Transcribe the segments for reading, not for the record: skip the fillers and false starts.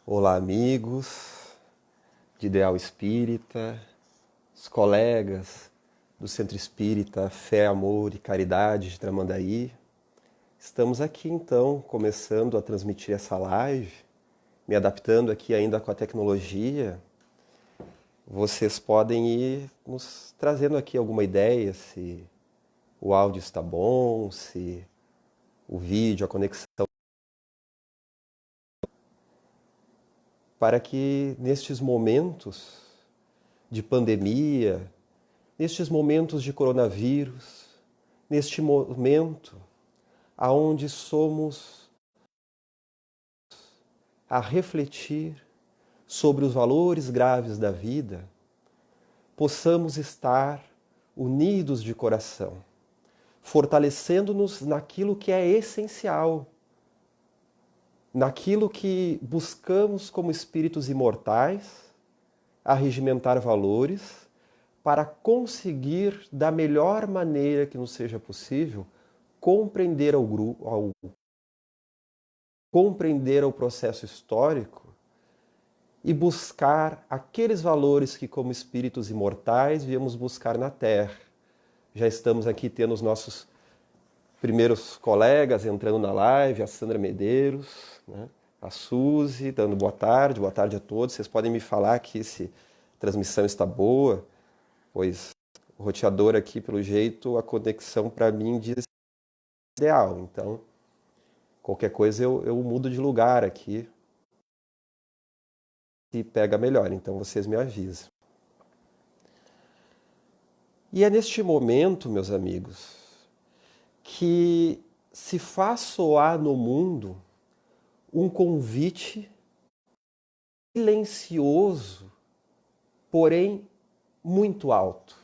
Olá, amigos de Ideal Espírita, os colegas do Centro Espírita Fé, Amor e Caridade de Tramandaí. Estamos aqui então começando a transmitir essa live, me adaptando aqui ainda com a tecnologia. Vocês podem ir nos trazendo aqui alguma ideia, se o áudio está bom, se o vídeo, a conexão, para que nestes momentos de pandemia, nestes momentos de coronavírus, neste momento aonde somos a refletir sobre os valores graves da vida, possamos estar unidos de coração, fortalecendo-nos naquilo que é essencial, naquilo que buscamos como espíritos imortais, arregimentar valores para conseguir, da melhor maneira que nos seja possível, compreender compreender o processo histórico e buscar aqueles valores que, como espíritos imortais, viemos buscar na Terra. Já estamos aqui tendo os nossos primeiros colegas entrando na live, a Sandra Medeiros, né? A Suzy, dando boa tarde a todos. Vocês podem me falar que a transmissão está boa, pois o roteador aqui, pelo jeito, a conexão para mim diz ideal. Então, qualquer coisa eu mudo de lugar aqui e pega melhor. Então, vocês me avisam. E é neste momento, meus amigos, que se faz soar no mundo um convite silencioso, porém muito alto.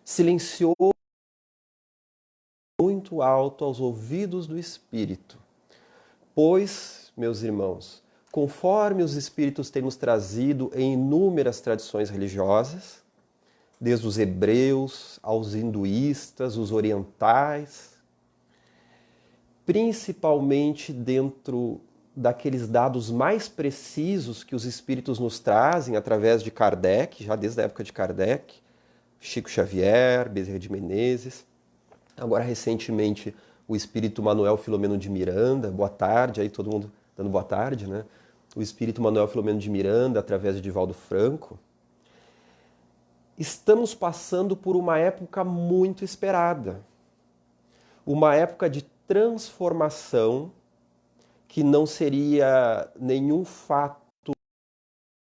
Silencioso, muito alto aos ouvidos do Espírito. Pois, meus irmãos, conforme os Espíritos têm nos trazido em inúmeras tradições religiosas, desde os hebreus aos hinduístas, os orientais, principalmente dentro daqueles dados mais precisos que os Espíritos nos trazem através de Kardec, já desde a época de Kardec, Chico Xavier, Bezerra de Menezes, agora recentemente o Espírito Manuel Filomeno de Miranda, boa tarde, aí todo mundo dando boa tarde, né? O Espírito Manuel Filomeno de Miranda, através de Divaldo Franco. Estamos passando por uma época muito esperada, uma época de transformação que não seria nenhum fato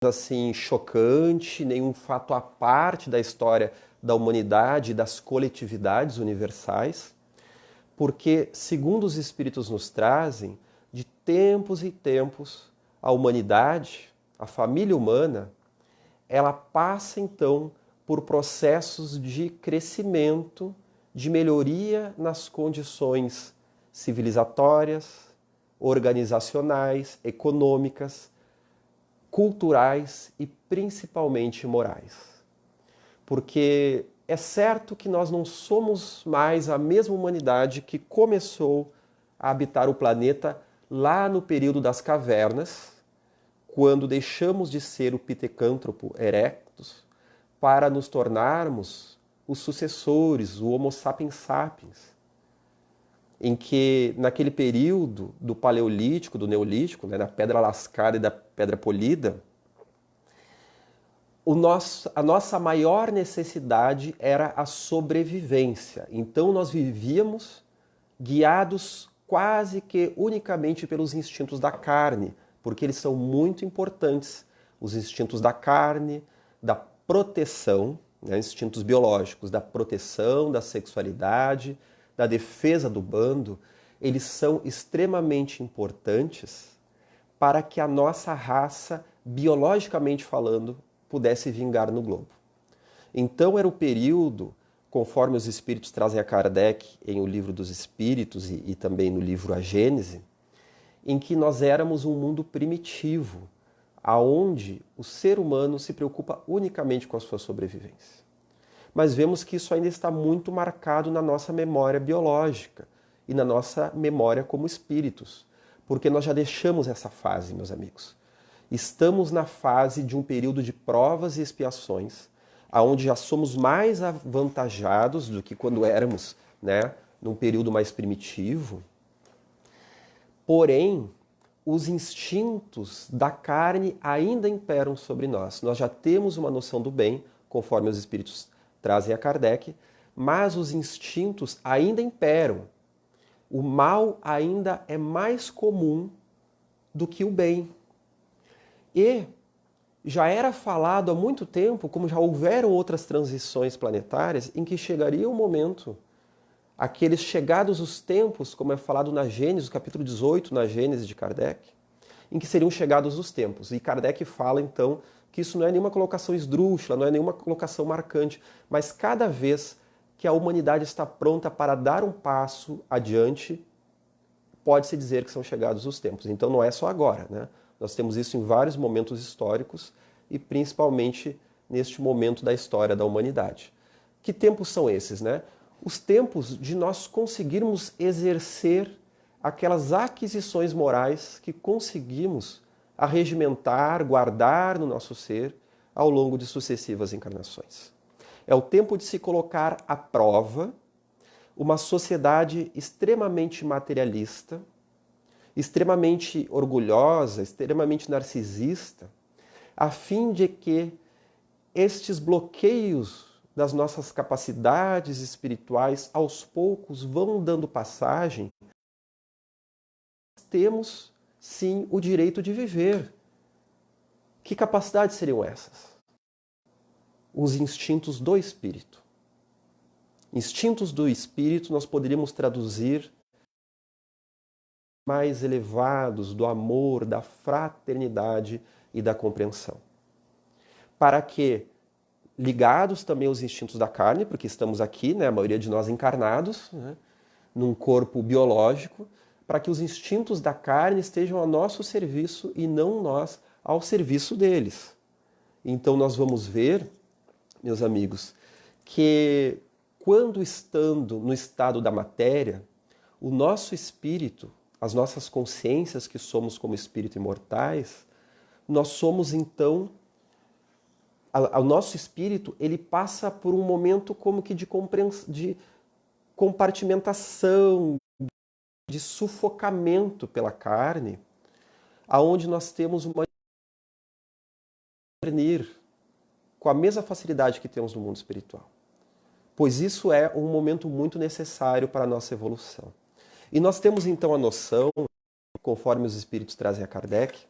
assim chocante, nenhum fato à parte da história da humanidade e das coletividades universais, porque, segundo os Espíritos nos trazem, de tempos e tempos, a humanidade, a família humana, ela passa então por processos de crescimento, de melhoria nas condições civilizatórias, organizacionais, econômicas, culturais e principalmente morais. Porque é certo que nós não somos mais a mesma humanidade que começou a habitar o planeta lá no período das cavernas, quando deixamos de ser o Pitecântropo erectus para nos tornarmos os sucessores, o Homo sapiens sapiens, em que naquele período do Paleolítico, do Neolítico, né, na pedra lascada e da pedra polida, a nossa maior necessidade era a sobrevivência. Então nós vivíamos guiados quase que unicamente pelos instintos da carne, porque eles são muito importantes. Os instintos da carne, da proteção, né, instintos biológicos, da proteção, da sexualidade, da defesa do bando, eles são extremamente importantes para que a nossa raça, biologicamente falando, pudesse vingar no globo. Então era o período, conforme os Espíritos trazem a Kardec em O Livro dos Espíritos e também no livro A Gênese, em que nós éramos um mundo primitivo, aonde o ser humano se preocupa unicamente com a sua sobrevivência. Mas vemos que isso ainda está muito marcado na nossa memória biológica e na nossa memória como espíritos, porque nós já deixamos essa fase, meus amigos. Estamos na fase de um período de provas e expiações, aonde já somos mais avantajados do que quando éramos, né, num período mais primitivo. Porém, os instintos da carne ainda imperam sobre nós. Nós já temos uma noção do bem, conforme os espíritos trazem a Kardec, mas os instintos ainda imperam. O mal ainda é mais comum do que o bem. E já era falado há muito tempo, como já houveram outras transições planetárias, em que chegaria o momento, aqueles chegados os tempos, como é falado na Gênesis, capítulo 18, na Gênesis de Kardec, em que seriam chegados os tempos. E Kardec fala, então, que isso não é nenhuma colocação esdrúxula, não é nenhuma colocação marcante, mas cada vez que a humanidade está pronta para dar um passo adiante, pode-se dizer que são chegados os tempos. Então não é só agora, né? Nós temos isso em vários momentos históricos e principalmente neste momento da história da humanidade. Que tempos são esses, né? Os tempos de nós conseguirmos exercer aquelas aquisições morais que conseguimos arregimentar, guardar no nosso ser ao longo de sucessivas encarnações. É o tempo de se colocar à prova uma sociedade extremamente materialista, extremamente orgulhosa, extremamente narcisista, a fim de que estes bloqueios das nossas capacidades espirituais aos poucos vão dando passagem. Temos, sim, o direito de viver. Que capacidades seriam essas? Os instintos do espírito. Instintos do espírito nós poderíamos traduzir mais elevados do amor, da fraternidade e da compreensão. Para que, ligados também aos instintos da carne, porque estamos aqui, né, a maioria de nós encarnados, né, num corpo biológico, para que os instintos da carne estejam a nosso serviço e não nós ao serviço deles. Então nós vamos ver, meus amigos, que quando estando no estado da matéria, o nosso espírito, as nossas consciências que somos como espírito imortais, nós somos então, o nosso espírito, ele passa por um momento como que de compartimentação, de sufocamento pela carne, aonde nós temos uma discernir com a mesma facilidade que temos no mundo espiritual. Pois isso é um momento muito necessário para a nossa evolução. E nós temos então a noção, conforme os espíritos trazem a Kardec,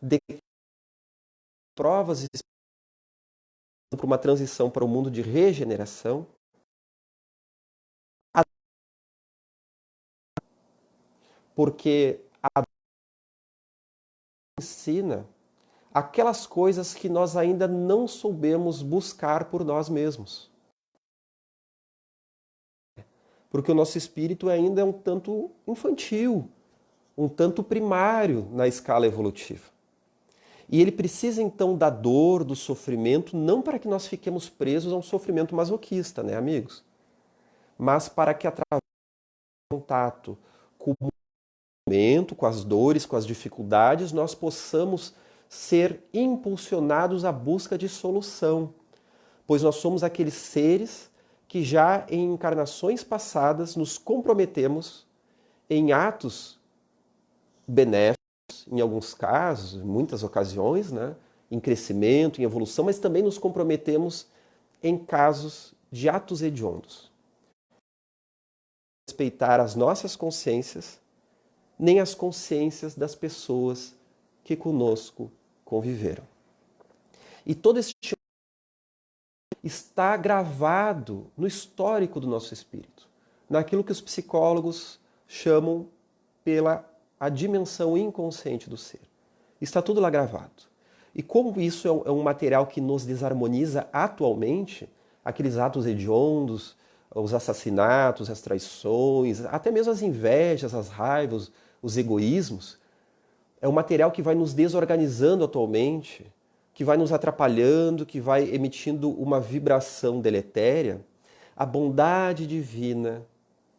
de provas para uma transição para o mundo de regeneração, porque a ensina aquelas coisas que nós ainda não soubemos buscar por nós mesmos. Porque o nosso espírito ainda é um tanto infantil, um tanto primário na escala evolutiva. E ele precisa então da dor, do sofrimento, não para que nós fiquemos presos a um sofrimento masoquista, né, amigos? Mas para que através do contato com o momento, com as dores, com as dificuldades, nós possamos ser impulsionados à busca de solução. Pois nós somos aqueles seres que já em encarnações passadas nos comprometemos em atos benéficos, em alguns casos, em muitas ocasiões, né, em crescimento, em evolução, mas também nos comprometemos em casos de atos hediondos. Respeitar as nossas consciências, nem as consciências das pessoas que conosco conviveram. E todo esse está gravado no histórico do nosso espírito, naquilo que os psicólogos chamam pela a dimensão inconsciente do ser. Está tudo lá gravado. E como isso é um material que nos desarmoniza atualmente, aqueles atos hediondos, os assassinatos, as traições, até mesmo as invejas, as raivas, os egoísmos, é um material que vai nos desorganizando atualmente, que vai nos atrapalhando, que vai emitindo uma vibração deletéria. A bondade divina,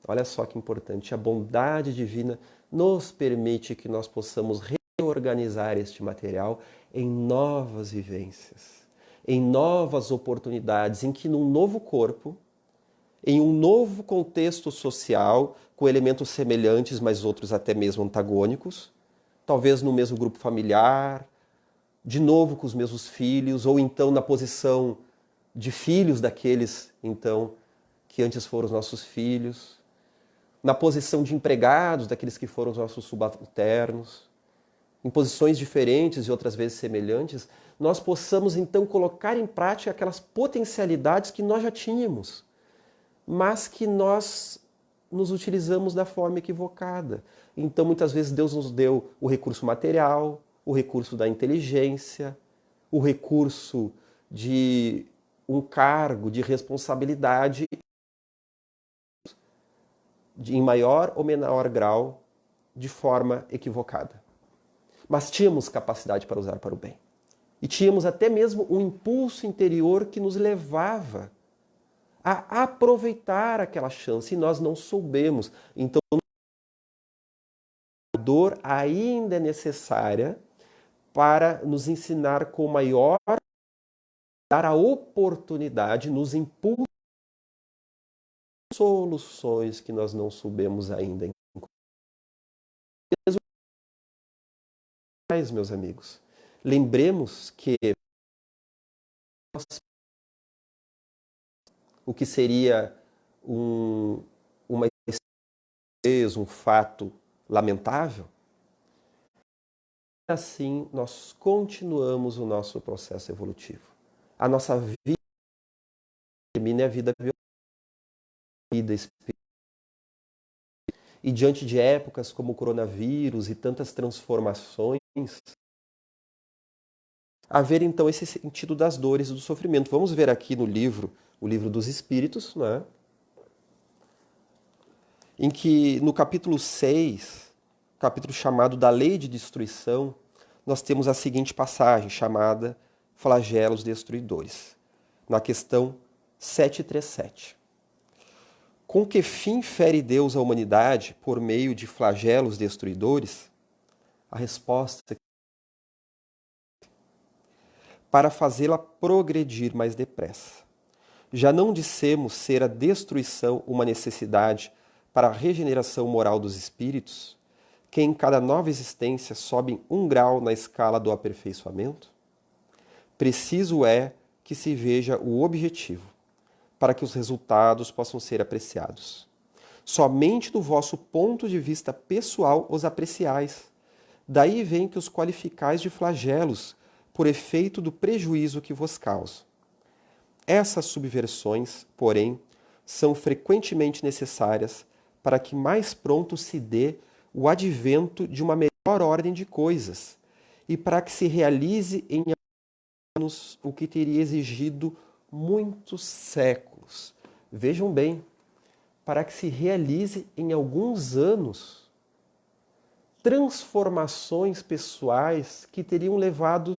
olha só que importante, a bondade divina nos permite que nós possamos reorganizar este material em novas vivências, em novas oportunidades, em que num novo corpo, em um novo contexto social, com elementos semelhantes, mas outros até mesmo antagônicos, talvez no mesmo grupo familiar, de novo com os mesmos filhos, ou então na posição de filhos daqueles, então, que antes foram os nossos filhos, na posição de empregados daqueles que foram os nossos subalternos, em posições diferentes e outras vezes semelhantes, nós possamos então colocar em prática aquelas potencialidades que nós já tínhamos, mas que nós nos utilizamos da forma equivocada. Então, muitas vezes, Deus nos deu o recurso material, o recurso da inteligência, o recurso de um cargo de responsabilidade em maior ou menor grau, de forma equivocada. Mas tínhamos capacidade para usar para o bem. E tínhamos até mesmo um impulso interior que nos levava a aproveitar aquela chance, e nós não soubemos. Então, a dor ainda é necessária para nos ensinar com maior, dar a oportunidade, nos impulsos, soluções que nós não soubemos ainda encontrar. Meus amigos, lembremos que o que seria um fato lamentável, assim nós continuamos o nosso processo evolutivo. A nossa vida termina a vida espiritual. E diante de épocas como o coronavírus e tantas transformações, haver então esse sentido das dores e do sofrimento. Vamos ver aqui no livro, o Livro dos Espíritos, né? Em que no capítulo 6, capítulo chamado da Lei de Destruição, nós temos a seguinte passagem chamada Flagelos Destruidores, na questão 737. Com que fim fere Deus a humanidade por meio de flagelos destruidores? A resposta é para fazê-la progredir mais depressa. Já não dissemos ser a destruição uma necessidade para a regeneração moral dos espíritos, que em cada nova existência sobem um grau na escala do aperfeiçoamento? Preciso é que se veja o objetivo, para que os resultados possam ser apreciados. Somente do vosso ponto de vista pessoal os apreciais. Daí vem que os qualificais de flagelos, por efeito do prejuízo que vos causa. Essas subversões, porém, são frequentemente necessárias para que mais pronto se dê o advento de uma melhor ordem de coisas e para que se realize em anos o que teria exigido muitos séculos. Vejam bem, para que se realize em alguns anos transformações pessoais que teriam levado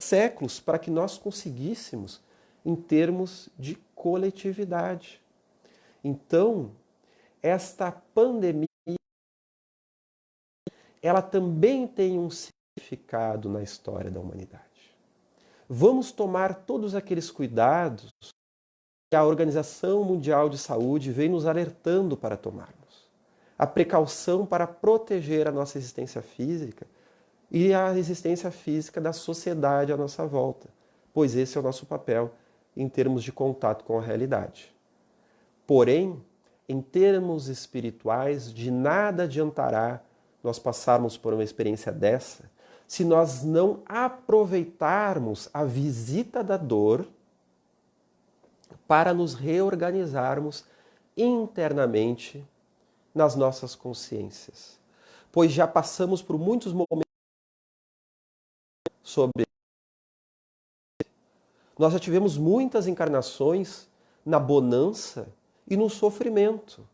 séculos para que nós conseguíssemos em termos de coletividade. Então, esta pandemia, ela também tem um significado na história da humanidade. Vamos tomar todos aqueles cuidados que a Organização Mundial de Saúde vem nos alertando para tomarmos. A precaução para proteger a nossa existência física e a existência física da sociedade à nossa volta, pois esse é o nosso papel em termos de contato com a realidade. Porém, em termos espirituais, de nada adiantará nós passarmos por uma experiência dessa se nós não aproveitarmos a visita da dor para nos reorganizarmos internamente nas nossas consciências. Pois já passamos por muitos momentos sobre... Nós já tivemos muitas encarnações na bonança e no sofrimento.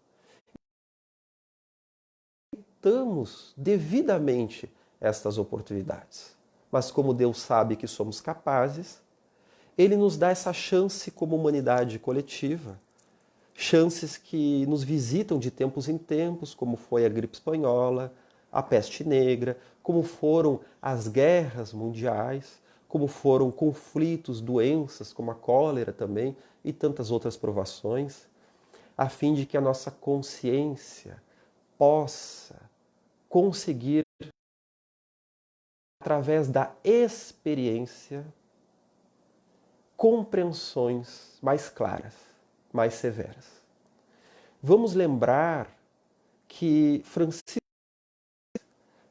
Aproveitamos devidamente estas oportunidades. Mas como Deus sabe que somos capazes, Ele nos dá essa chance como humanidade coletiva, chances que nos visitam de tempos em tempos, como foi a gripe espanhola, a peste negra, como foram as guerras mundiais, como foram conflitos, doenças, como a cólera também, e tantas outras provações, a fim de que a nossa consciência possa conseguir, através da experiência, compreensões mais claras, mais severas. Vamos lembrar que Francisco,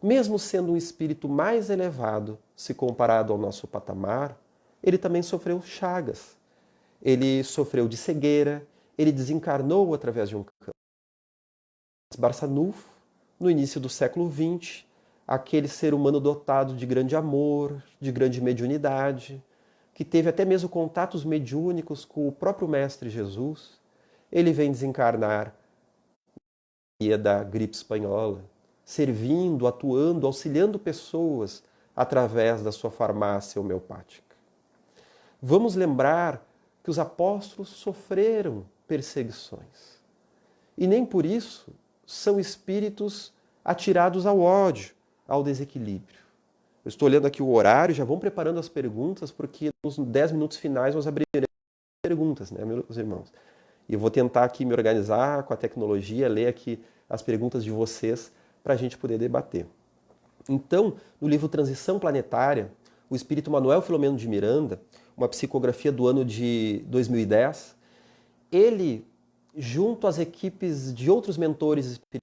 mesmo sendo um espírito mais elevado, se comparado ao nosso patamar, ele também sofreu chagas. Ele sofreu de cegueira, ele desencarnou através de um câncer. Barçanufo, no início do século XX, aquele ser humano dotado de grande amor, de grande mediunidade, que teve até mesmo contatos mediúnicos com o próprio Mestre Jesus, ele vem desencarnar da gripe espanhola, servindo, atuando, auxiliando pessoas através da sua farmácia homeopática. Vamos lembrar que os apóstolos sofreram perseguições. E nem por isso são espíritos atirados ao ódio, ao desequilíbrio. Eu estou olhando aqui o horário, já vão preparando as perguntas, porque nos 10 minutos finais nós abriremos perguntas, né, meus irmãos? E eu vou tentar aqui me organizar com a tecnologia, ler aqui as perguntas de vocês para a gente poder debater. Então, no livro Transição Planetária, o espírito Manuel Filomeno de Miranda, uma psicografia do ano de 2010, ele, junto às equipes de outros mentores espirituais,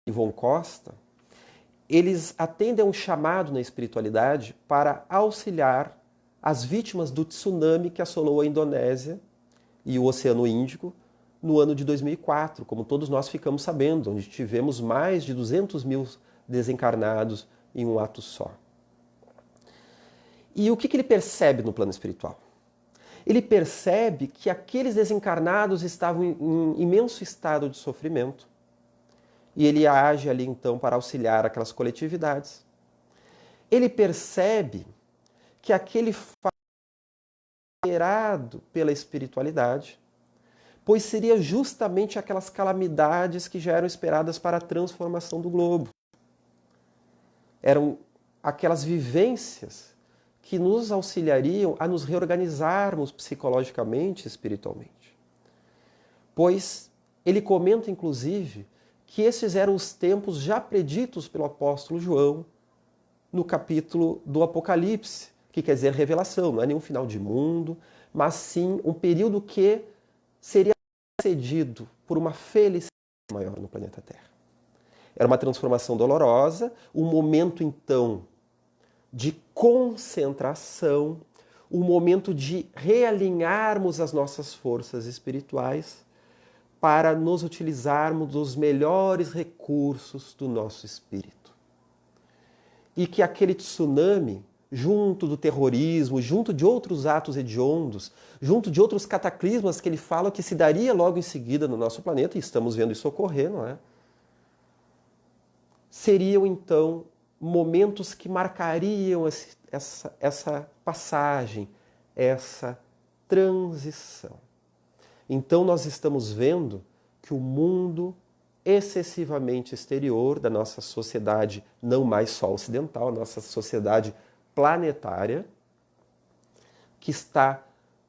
Ivon Costa, eles atendem a um chamado na espiritualidade para auxiliar as vítimas do tsunami que assolou a Indonésia e o Oceano Índico no ano de 2004, como todos nós ficamos sabendo, onde tivemos mais de 200 mil desencarnados em um ato só. E o que ele percebe no plano espiritual? Ele percebe que aqueles desencarnados estavam em imenso estado de sofrimento, e ele age ali então para auxiliar aquelas coletividades. Ele percebe que aquele fato é gerado pela espiritualidade, pois seria justamente aquelas calamidades que já eram esperadas para a transformação do globo. Eram aquelas vivências que nos auxiliariam a nos reorganizarmos psicologicamente e espiritualmente. Pois ele comenta, inclusive, que esses eram os tempos já preditos pelo apóstolo João no capítulo do Apocalipse, que quer dizer revelação, não é nenhum final de mundo, mas sim um período que seria precedido por uma felicidade maior no planeta Terra. Era uma transformação dolorosa, um momento então de concentração, um momento de realinharmos as nossas forças espirituais para nos utilizarmos dos melhores recursos do nosso espírito. E que aquele tsunami, junto do terrorismo, junto de outros atos hediondos, junto de outros cataclismas que ele fala que se daria logo em seguida no nosso planeta, e estamos vendo isso ocorrer, não é? Seriam então momentos que marcariam essa passagem, essa transição. Então nós estamos vendo que o mundo excessivamente exterior da nossa sociedade, não mais só ocidental, nossa sociedade planetária, que está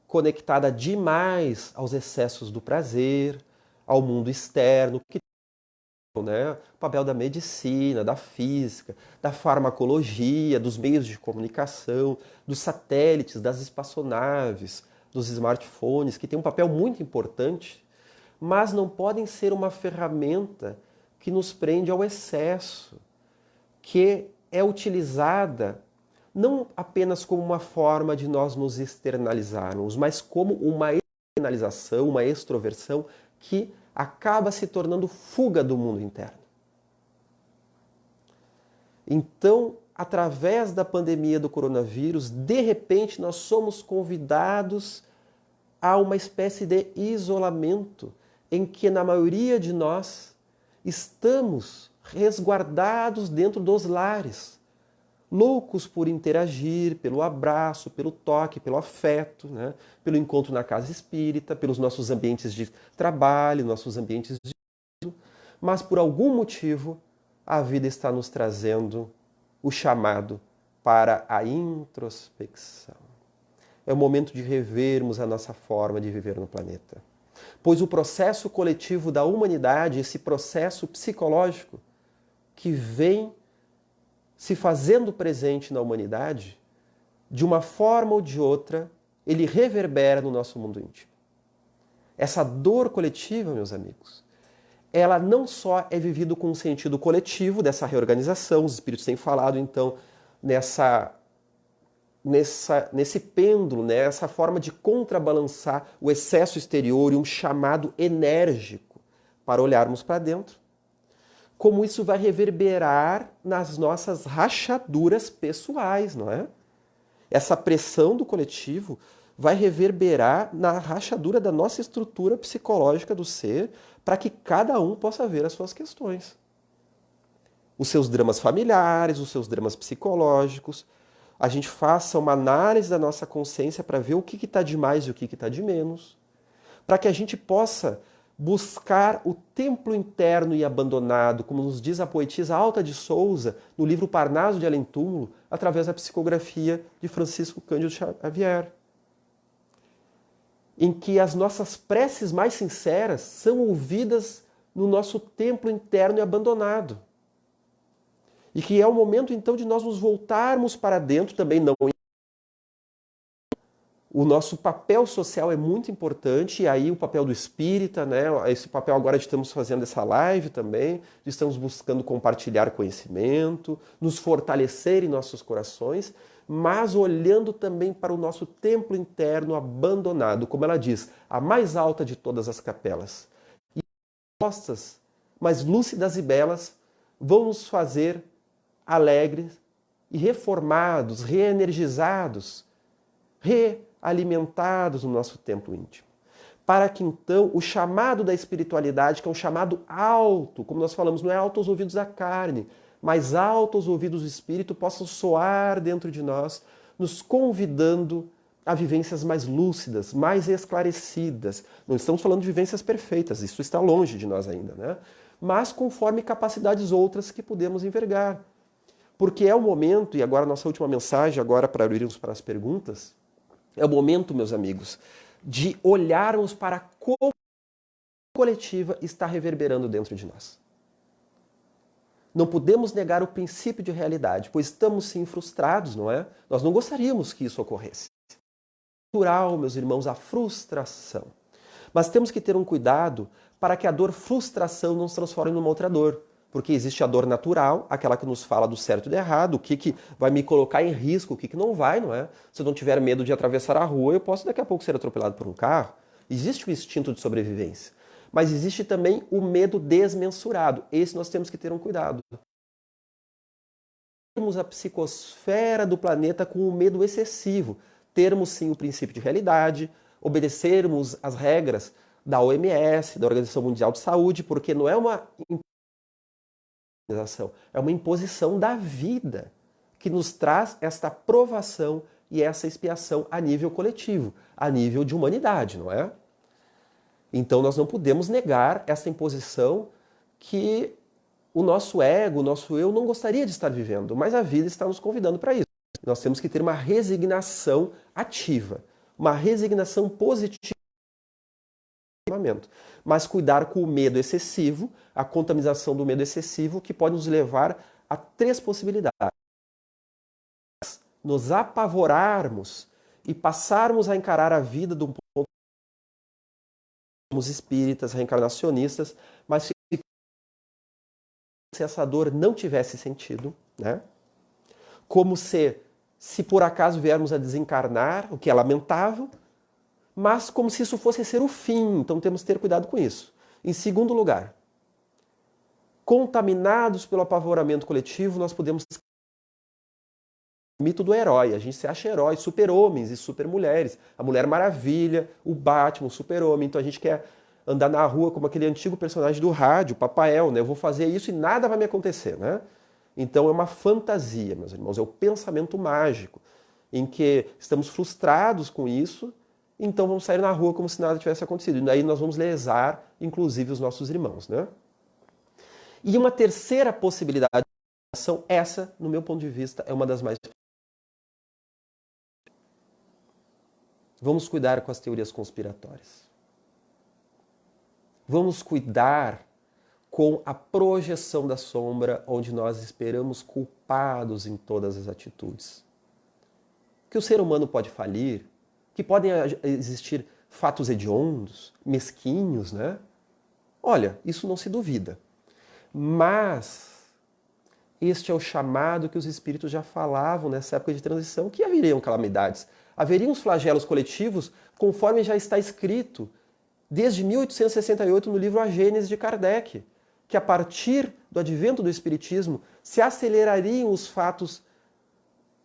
conectada demais aos excessos do prazer, ao mundo externo, que né, o papel da medicina, da física, da farmacologia, dos meios de comunicação, dos satélites, das espaçonaves, dos smartphones, que tem um papel muito importante, mas não podem ser uma ferramenta que nos prende ao excesso, que é utilizada não apenas como uma forma de nós nos externalizarmos, mas como uma externalização, uma extroversão que acaba se tornando fuga do mundo interno. Então, através da pandemia do coronavírus, de repente nós somos convidados a uma espécie de isolamento em que, na maioria de nós, estamos resguardados dentro dos lares, loucos por interagir, pelo abraço, pelo toque, pelo afeto, né? Pelo encontro na casa espírita, pelos nossos ambientes de trabalho, nossos ambientes de... Mas por algum motivo a vida está nos trazendo o chamado para a introspecção. É o momento de revermos a nossa forma de viver no planeta. Pois o processo coletivo da humanidade, esse processo psicológico que vem se fazendo presente na humanidade, de uma forma ou de outra, ele reverbera no nosso mundo íntimo. Essa dor coletiva, meus amigos, ela não só é vivida com um sentido coletivo dessa reorganização, os espíritos têm falado então nesse pêndulo, nessa forma de contrabalançar o excesso exterior e um chamado enérgico para olharmos para dentro, como isso vai reverberar nas nossas rachaduras pessoais, não é? Essa pressão do coletivo vai reverberar na rachadura da nossa estrutura psicológica do ser, para que cada um possa ver as suas questões. Os seus dramas familiares, os seus dramas psicológicos. A gente faça uma análise da nossa consciência para ver o que está de mais e o que está de menos. Para que a gente possa buscar o templo interno e abandonado, como nos diz a poetisa Alta de Souza, no livro Parnaso de Além-Túmulo, através da psicografia de Francisco Cândido Xavier. Em que as nossas preces mais sinceras são ouvidas no nosso templo interno e abandonado. E que é o momento, então, de nós nos voltarmos para dentro, também não. O nosso papel social é muito importante, e aí o papel do espírita, né? Esse papel agora estamos fazendo essa live também, estamos buscando compartilhar conhecimento, nos fortalecer em nossos corações, mas olhando também para o nosso templo interno abandonado, como ela diz, a mais alta de todas as capelas. E as respostas mais lúcidas e belas vão nos fazer alegres e reformados, reenergizados, realimentados no nosso templo íntimo. Para que então o chamado da espiritualidade, que é um chamado alto, como nós falamos, não é alto aos ouvidos da carne, mas alto aos ouvidos do espírito, possam soar dentro de nós, nos convidando a vivências mais lúcidas, mais esclarecidas. Não estamos falando de vivências perfeitas, isso está longe de nós ainda, né? Mas conforme capacidades outras que podemos envergar. Porque é o momento, e agora a nossa última mensagem, agora para irmos para as perguntas, é o momento, meus amigos, de olharmos para como a coletiva está reverberando dentro de nós. Não podemos negar o princípio de realidade, pois estamos sim frustrados, não é? Nós não gostaríamos que isso ocorresse. É natural, meus irmãos, a frustração. Mas temos que ter um cuidado para que a dor frustração não se transforme numa outra dor. Porque existe a dor natural, aquela que nos fala do certo e do errado, o que vai me colocar em risco, o que não vai, não é? Se eu não tiver medo de atravessar a rua, eu posso daqui a pouco ser atropelado por um carro. Existe o instinto de sobrevivência. Mas existe também o medo desmensurado. Esse nós temos que ter um cuidado. Termos a psicosfera do planeta com o medo excessivo. Termos sim o princípio de realidade, obedecermos as regras da OMS, da Organização Mundial de Saúde, porque não é uma é uma imposição da vida que nos traz esta provação e essa expiação a nível coletivo, a nível de humanidade, não é? Então nós não podemos negar essa imposição que o nosso ego, o nosso eu não gostaria de estar vivendo, mas a vida está nos convidando para isso. Nós temos que ter uma resignação ativa, uma resignação positiva. Mas cuidar com o medo excessivo, a contaminação do medo excessivo, que pode nos levar a 3 possibilidades. Nos apavorarmos e passarmos a encarar a vida de um ponto somos espíritas, reencarnacionistas, mas se essa dor não tivesse sentido, né? Como se por acaso viermos a desencarnar, o que é lamentável, mas como se isso fosse ser o fim, então temos que ter cuidado com isso. Em segundo lugar, contaminados pelo apavoramento coletivo, nós podemos o mito do herói, a gente se acha herói, super-homens e super-mulheres, a Mulher Maravilha, o Batman, o super-homem, então a gente quer andar na rua como aquele antigo personagem do rádio, Papael, né? Eu vou fazer isso e nada vai me acontecer, né? Então é uma fantasia, meus irmãos, é o pensamento mágico, em que estamos frustrados com isso, então vamos sair na rua como se nada tivesse acontecido. E daí nós vamos lesar, inclusive, os nossos irmãos, né? E uma terceira possibilidade Essa, no meu ponto de vista, é uma das mais... Vamos cuidar com as teorias conspiratórias. Vamos cuidar com a projeção da sombra, onde nós esperamos culpados em todas as atitudes. Que o ser humano pode falir, que podem existir fatos hediondos, mesquinhos, né? Olha, isso não se duvida. Mas este é o chamado que os espíritos já falavam nessa época de transição, que haveriam calamidades. Haveriam os flagelos coletivos, conforme já está escrito desde 1868 no livro A Gênese de Kardec, que a partir do advento do Espiritismo se acelerariam os fatos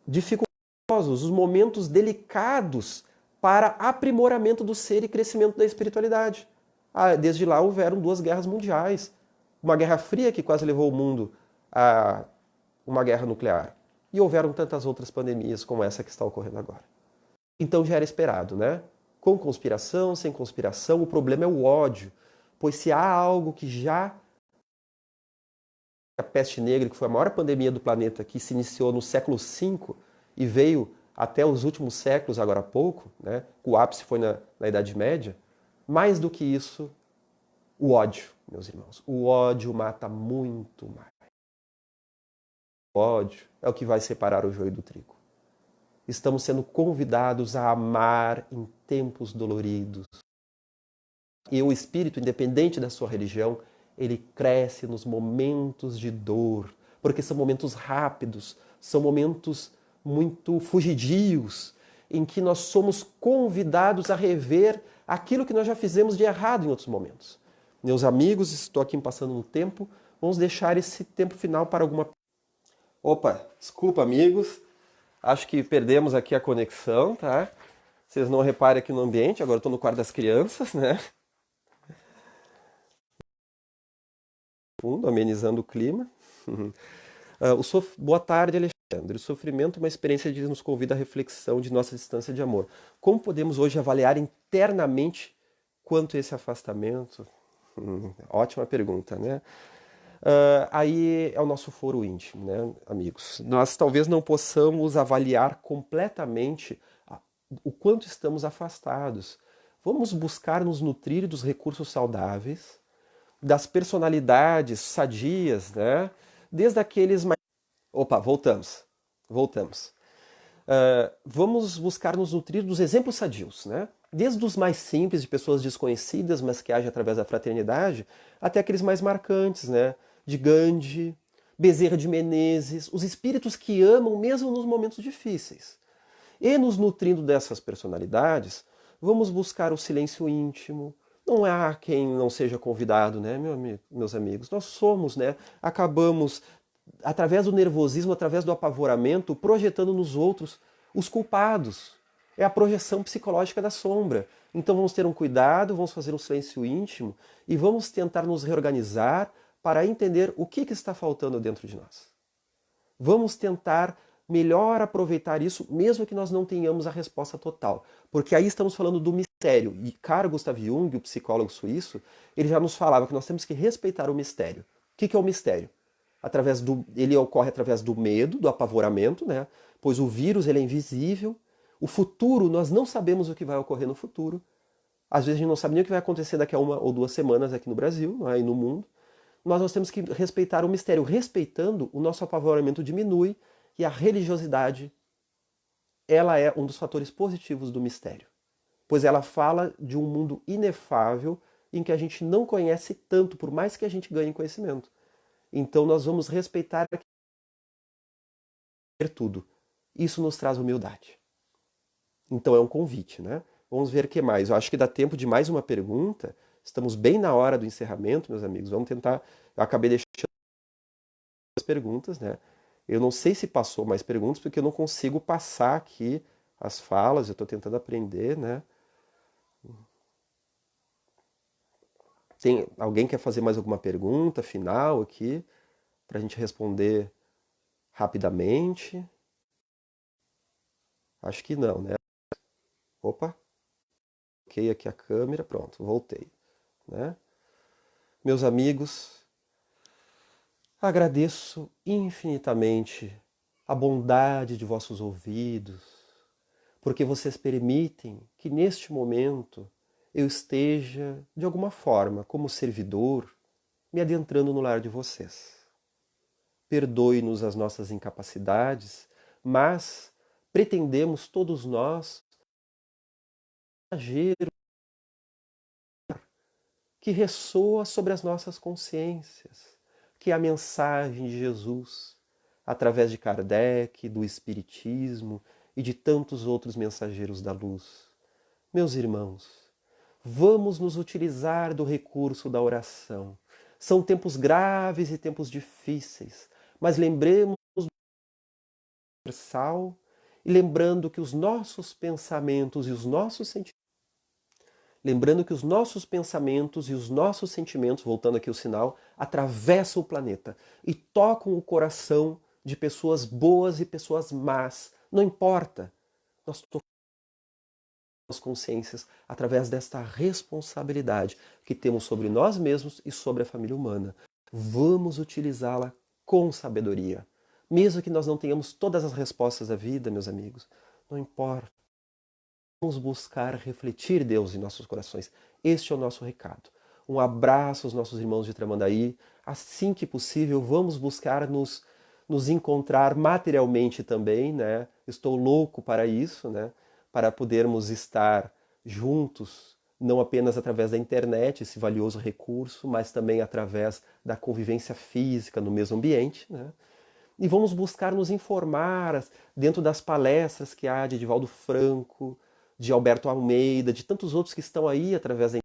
dificultosos, os momentos delicados para aprimoramento do ser e crescimento da espiritualidade. Desde lá houveram 2 guerras mundiais, uma guerra fria que quase levou o mundo a uma guerra nuclear, e houveram tantas outras pandemias como essa que está ocorrendo agora. Então já era esperado, né? Com conspiração, sem conspiração, o problema é o ódio, pois se há algo que já... A peste negra, que foi a maior pandemia do planeta, que se iniciou no século V e veio até os últimos séculos, agora há pouco, né? O ápice foi na Idade Média. Mais do que isso, o ódio, meus irmãos. O ódio mata muito mais. O ódio é o que vai separar o joio do trigo. Estamos sendo convidados a amar em tempos doloridos. E o espírito, independente da sua religião, ele cresce nos momentos de dor, porque são momentos rápidos, são momentos muito fugidios, em que nós somos convidados a rever aquilo que nós já fizemos de errado em outros momentos. Meus amigos, estou aqui passando um tempo, vamos deixar esse tempo final para alguma... Opa, desculpa amigos, acho que perdemos aqui a conexão, tá? Vocês não reparem aqui no ambiente, agora eu estou no quarto das crianças, né? Fundo, amenizando o clima. Boa tarde, Alexandre. O sofrimento é uma experiência que nos convida à reflexão de nossa distância de amor. Como podemos hoje avaliar internamente quanto esse afastamento? Ótima pergunta, né? Aí é o nosso foro íntimo, né, amigos? Nós talvez não possamos avaliar completamente o quanto estamos afastados. Vamos buscar nos nutrir dos recursos saudáveis, das personalidades sadias, né? Desde aqueles mais... Opa, voltamos. Vamos buscar nos nutrir dos exemplos sadios, né? Desde os mais simples, de pessoas desconhecidas, mas que agem através da fraternidade, até aqueles mais marcantes, né? De Gandhi, Bezerra de Menezes, os espíritos que amam mesmo nos momentos difíceis. E nos nutrindo dessas personalidades, vamos buscar o silêncio íntimo. Não há quem não seja convidado, né, meus amigos? Nós somos, né? Acabamos, através do nervosismo, através do apavoramento, projetando nos outros os culpados. É a projeção psicológica da sombra. Então vamos ter um cuidado, vamos fazer um silêncio íntimo e vamos tentar nos reorganizar para entender o que está faltando dentro de nós. Vamos tentar melhor aproveitar isso, mesmo que nós não tenhamos a resposta total. Porque aí estamos falando do mistério. E Carl Gustav Jung, o psicólogo suíço, ele já nos falava que nós temos que respeitar o mistério. O que é o mistério? Ele ocorre através do medo, do apavoramento, né? Pois o vírus ele é invisível. O futuro, nós não sabemos o que vai ocorrer no futuro. Às vezes a gente não sabe nem o que vai acontecer daqui a 1 ou 2 semanas aqui no Brasil, né, e no mundo. Mas nós temos que respeitar o mistério. Respeitando, o nosso apavoramento diminui e a religiosidade, ela é um dos fatores positivos do mistério. Pois ela fala de um mundo inefável em que a gente não conhece tanto, por mais que a gente ganhe conhecimento. Então nós vamos respeitar tudo. Isso nos traz humildade. Então é um convite, né? Vamos ver o que mais. Eu acho que dá tempo de mais uma pergunta. Estamos bem na hora do encerramento, meus amigos. Vamos tentar... Eu acabei deixando as perguntas, né? Eu não sei se passou mais perguntas, porque eu não consigo passar aqui as falas. Eu estou tentando aprender, né? Alguém quer fazer mais alguma pergunta final aqui? Para a gente responder rapidamente? Acho que não, né? Opa, ok aqui a câmera, pronto, voltei, né? Meus amigos, Agradeço infinitamente a bondade de vossos ouvidos, porque vocês permitem que neste momento eu esteja, de alguma forma, como servidor, me adentrando no lar de vocês. Perdoe-nos as nossas incapacidades, mas pretendemos todos nós agir que ressoa sobre as nossas consciências, que é a mensagem de Jesus, através de Kardec, do Espiritismo e de tantos outros mensageiros da luz. Meus irmãos, vamos nos utilizar do recurso da oração. São tempos graves e tempos difíceis, mas lembremos do universal e lembrando que os nossos pensamentos e os nossos sentimentos voltando aqui o sinal, atravessam o planeta e tocam o coração de pessoas boas e pessoas más. Não importa. Nós tocamos as consciências através desta responsabilidade que temos sobre nós mesmos e sobre a família humana. Vamos utilizá-la com sabedoria. Mesmo que nós não tenhamos todas as respostas da vida, meus amigos, não importa. Vamos buscar refletir Deus em nossos corações. Este é o nosso recado. Um abraço aos nossos irmãos de Tramandaí. Assim que possível, vamos buscar nos encontrar materialmente também, né? Estou louco para isso, né? Para podermos estar juntos, não apenas através da internet, esse valioso recurso, mas também através da convivência física no mesmo ambiente, né? E vamos buscar nos informar dentro das palestras que há de Divaldo Franco, de Alberto Almeida, de tantos outros que estão aí através da